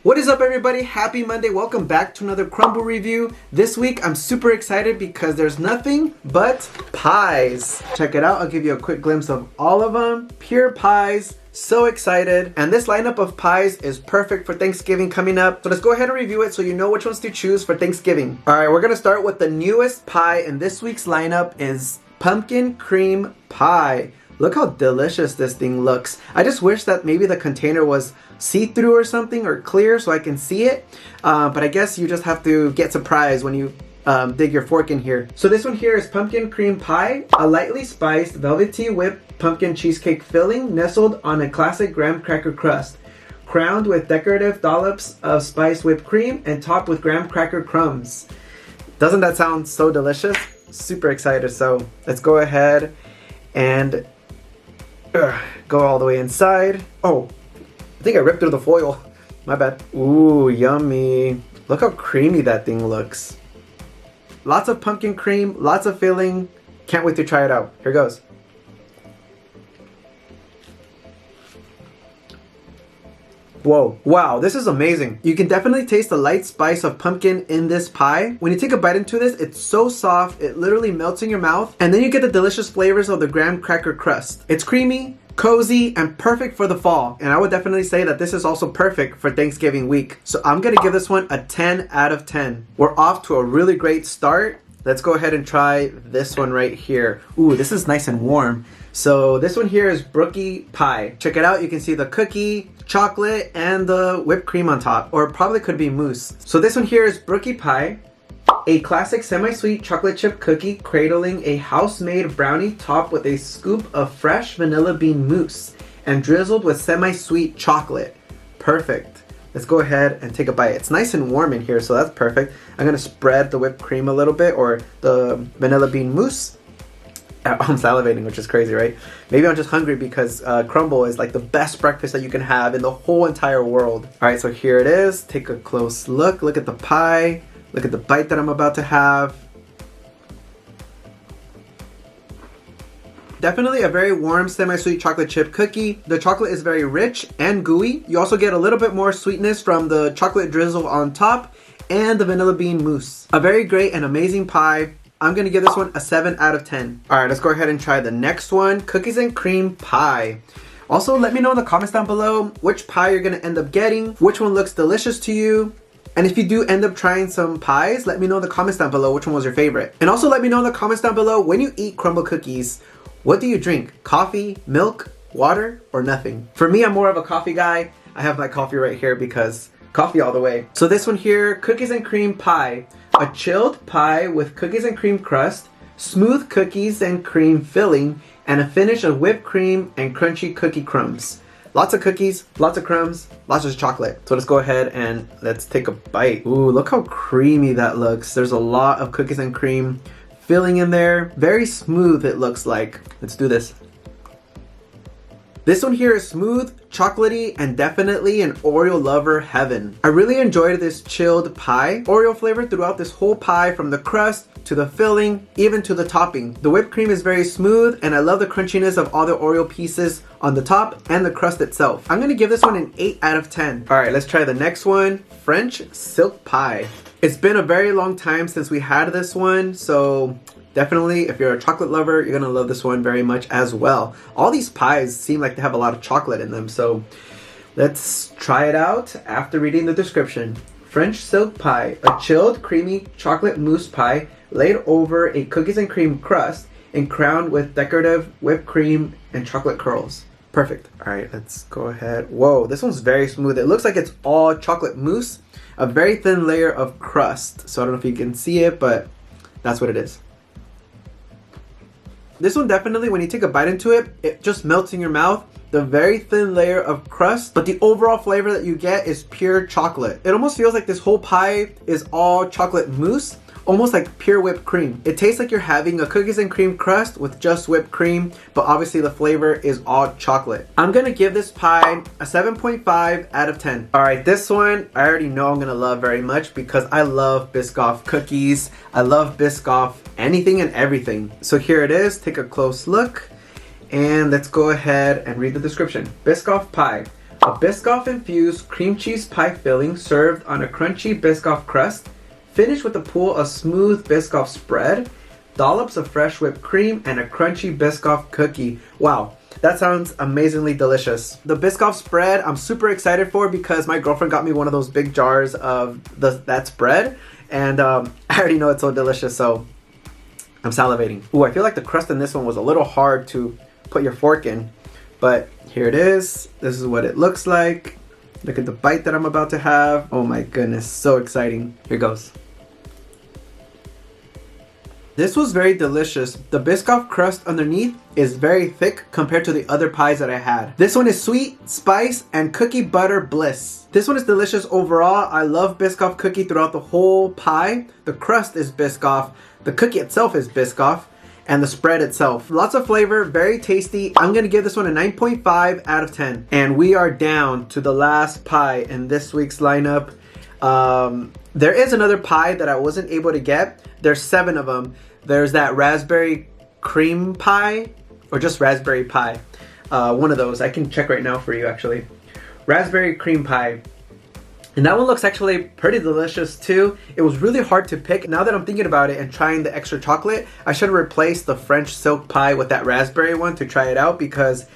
What is up, everybody? Happy Monday. Welcome back to another Crumbl review. This week I'm super excited because there's nothing but pies. Check it out. I'll give you a quick glimpse of all of them. Pure pies. So excited. And this lineup of pies is perfect for Thanksgiving coming up. So let's go ahead and review it so you know which ones to choose for Thanksgiving. Alright, we're gonna start with the newest pie in this week's lineup is pumpkin cream pie. Look how delicious this thing looks. I just wish that maybe the container was see-through or something, or clear so I can see it. But I guess you just have to get surprised when you dig your fork in here. So this one here is pumpkin cream pie, a lightly spiced velvety whipped pumpkin cheesecake filling nestled on a classic graham cracker crust, crowned with decorative dollops of spiced whipped cream and topped with graham cracker crumbs. Doesn't that sound so delicious? Super excited. So let's go ahead and go all the way inside. Oh, I think I ripped through the foil. My bad. Ooh, yummy. Look how creamy that thing looks. Lots of pumpkin cream, lots of filling. Can't wait to try it out. Here goes. Whoa, wow, this is amazing. You can definitely taste the light spice of pumpkin in this pie. When you take a bite into this, it's so soft, it literally melts in your mouth. And then you get the delicious flavors of the graham cracker crust. It's creamy, cozy, and perfect for the fall. And I would definitely say that this is also perfect for Thanksgiving week. So I'm gonna give this one a 10 out of 10. We're off to a really great start. Let's go ahead and try this one right here. Ooh, this is nice and warm. So this one here is Brookie Pie. Check it out. You can see the cookie, chocolate, and the whipped cream on top. Or it probably could be mousse. So this one here is Brookie Pie, a classic semi-sweet chocolate chip cookie cradling a house-made brownie topped with a scoop of fresh vanilla bean mousse and drizzled with semi-sweet chocolate. Perfect. Let's go ahead and take a bite. It's nice and warm in here, so that's perfect. I'm gonna spread the whipped cream a little bit, or the vanilla bean mousse. I'm salivating, which is crazy, right? Maybe I'm just hungry because Crumbl is like the best breakfast that you can have in the whole entire world. All right, so here it is. Take a close look. Look at the pie. Look at the bite that I'm about to have. Definitely a very warm semi-sweet chocolate chip cookie. The chocolate is very rich and gooey. You also get a little bit more sweetness from the chocolate drizzle on top and the vanilla bean mousse. A very great and amazing pie. I'm gonna give this one a 7 out of 10. All right, let's go ahead and try the next one, cookies and cream pie. Also, let me know in the comments down below which pie you're gonna end up getting, which one looks delicious to you. And if you do end up trying some pies, let me know in the comments down below which one was your favorite. And also let me know in the comments down below, when you eat Crumbl cookies, what do you drink? Coffee, milk, water, or nothing? For me, I'm more of a coffee guy. I have my coffee right here because coffee all the way. So this one here, cookies and cream pie. A chilled pie with cookies and cream crust, smooth cookies and cream filling, and a finish of whipped cream and crunchy cookie crumbs. Lots of cookies, lots of crumbs, lots of chocolate. So let's go ahead and let's take a bite. Ooh, look how creamy that looks. There's a lot of cookies and cream filling in there. Very smooth it looks like. Let's do this. This one here is smooth, chocolatey, and definitely an Oreo lover heaven. I really enjoyed this chilled pie. Oreo flavor throughout this whole pie, from the crust to the filling, even to the topping. The whipped cream is very smooth, and I love the crunchiness of all the Oreo pieces on the top and the crust itself. I'm gonna give this one an 8 out of 10. All right, let's try the next one, French silk pie. It's been a very long time since we had this one, so definitely, if you're a chocolate lover, you're gonna love this one very much as well. All these pies seem like they have a lot of chocolate in them, so let's try it out after reading the description. French silk pie, a chilled, creamy chocolate mousse pie laid over a cookies and cream crust and crowned with decorative whipped cream and chocolate curls. Perfect. All right, let's go ahead. Whoa, this one's very smooth. It looks like it's all chocolate mousse, a very thin layer of crust. So I don't know if you can see it, but that's what it is. This one definitely, when you take a bite into it, it just melts in your mouth. The very thin layer of crust, but the overall flavor that you get is pure chocolate. It almost feels like this whole pie is all chocolate mousse, almost like pure whipped cream. It tastes like you're having a cookies and cream crust with just whipped cream, but obviously the flavor is all chocolate. I'm gonna give this pie a 7.5 out of 10. All right, this one, I already know I'm gonna love very much because I love Biscoff cookies. I love Biscoff anything and everything. So here it is, take a close look. And let's go ahead and read the description. Biscoff Pie, A Biscoff infused cream cheese pie filling served on a crunchy Biscoff crust, finished with a pool of smooth Biscoff spread, dollops of fresh whipped cream, and a crunchy Biscoff cookie. Wow, that sounds amazingly delicious. The Biscoff spread I'm super excited for because my girlfriend got me one of those big jars of that spread, and I already know it's so delicious, so I'm salivating. Ooh, I feel like the crust in this one was a little hard to put your fork in, but here it is. This is what it looks like. Look at the bite that I'm about to have. Oh my goodness, so exciting. Here goes. This was very delicious. The Biscoff crust underneath is very thick compared to the other pies that I had. This one is sweet, spice, and cookie butter bliss. This one is delicious overall. I love Biscoff cookie throughout the whole pie. The crust is Biscoff, the cookie itself is Biscoff, and the spread itself. Lots of flavor, very tasty. I'm gonna give this one a 9.5 out of 10. And we are down to the last pie in this week's lineup. There is another pie that I wasn't able to get. There's 7 of them. There's that raspberry cream pie, or just raspberry pie. One of those. I can check right now for you actually. Raspberry cream pie. And that one looks actually pretty delicious too. It was really hard to pick. Now that I'm thinking about it and trying the extra chocolate, I should have replaced the French silk pie with that raspberry one to try it out because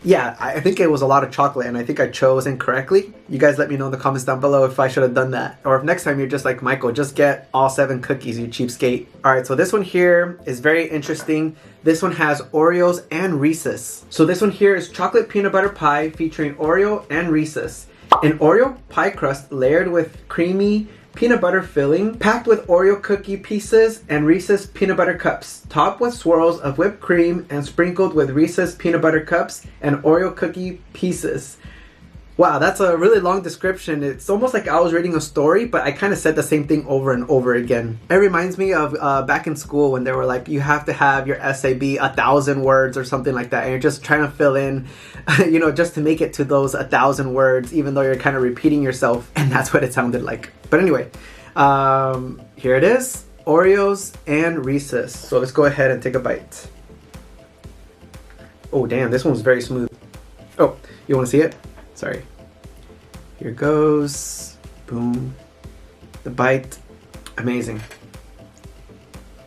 yeah, I think it was a lot of chocolate and I think I chose incorrectly. You guys let me know in the comments down below if I should have done that. Or if next time you're just like, Michael, just get all 7 cookies, you cheapskate. Alright, so this one here is very interesting. This one has Oreos and Reese's. So this one here is chocolate peanut butter pie featuring Oreo and Reese's. An Oreo pie crust layered with creamy peanut butter filling, packed with Oreo cookie pieces and Reese's peanut butter cups, topped with swirls of whipped cream and sprinkled with Reese's peanut butter cups and Oreo cookie pieces. Wow, that's a really long description. It's almost like I was reading a story, but I kind of said the same thing over and over again. It reminds me of back in school when they were like, you have to have your essay be 1,000 words or something like that. And you're just trying to fill in, you know, just to make it to those 1,000 words, even though you're kind of repeating yourself. And that's what it sounded like. But anyway, here it is. Oreos and Reese's. So let's go ahead and take a bite. Oh, damn, this one's very smooth. Oh, you want to see it? Sorry. Here goes. Boom. The bite. Amazing.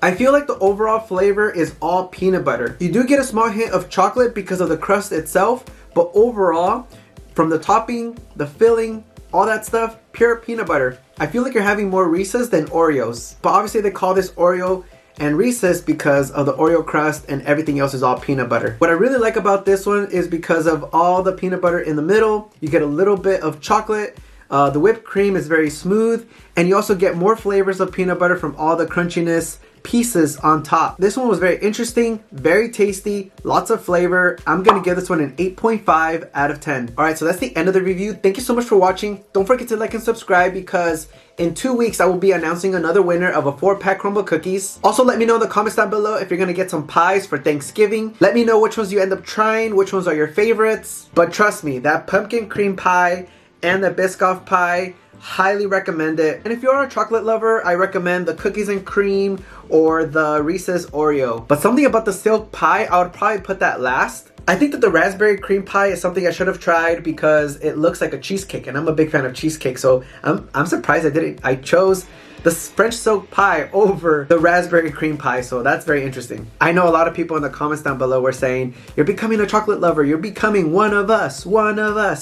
I feel like the overall flavor is all peanut butter. You do get a small hint of chocolate because of the crust itself, but overall, from the topping, the filling, all that stuff, pure peanut butter. I feel like you're having more Reese's than Oreos. But obviously they call this Oreo and Reese's because of the Oreo crust and everything else is all peanut butter. What I really like about this one is because of all the peanut butter in the middle, you get a little bit of chocolate, the whipped cream is very smooth, and you also get more flavors of peanut butter from all the crunchiness pieces on top. This one was very interesting, very tasty, lots of flavor. I'm gonna give this one an 8.5 out of 10. Alright, so that's the end of the review. Thank you so much for watching. Don't forget to like and subscribe because in 2 weeks I will be announcing another winner of a 4-pack Crumbl cookies. Also let me know in the comments down below if you're gonna get some pies for Thanksgiving. Let me know which ones you end up trying, which ones are your favorites. But trust me, that pumpkin cream pie and the Biscoff pie, highly recommend it. And if you're a chocolate lover, I recommend the cookies and cream or the Reese's Oreo. But something about the silk pie, I would probably put that last. I think that the raspberry cream pie is something I should have tried because it looks like a cheesecake and I'm a big fan of cheesecake, so I'm surprised I didn't. I chose the French silk pie over the raspberry cream pie, so that's very interesting. I know a lot of people in the comments down below were saying, you're becoming a chocolate lover, you're becoming one of us.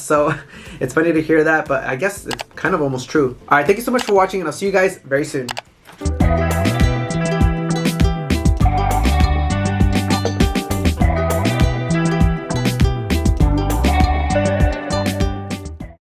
So it's funny to hear that, but I guess it's kind of almost true. Alright, thank you so much for watching and I'll see you guys very soon.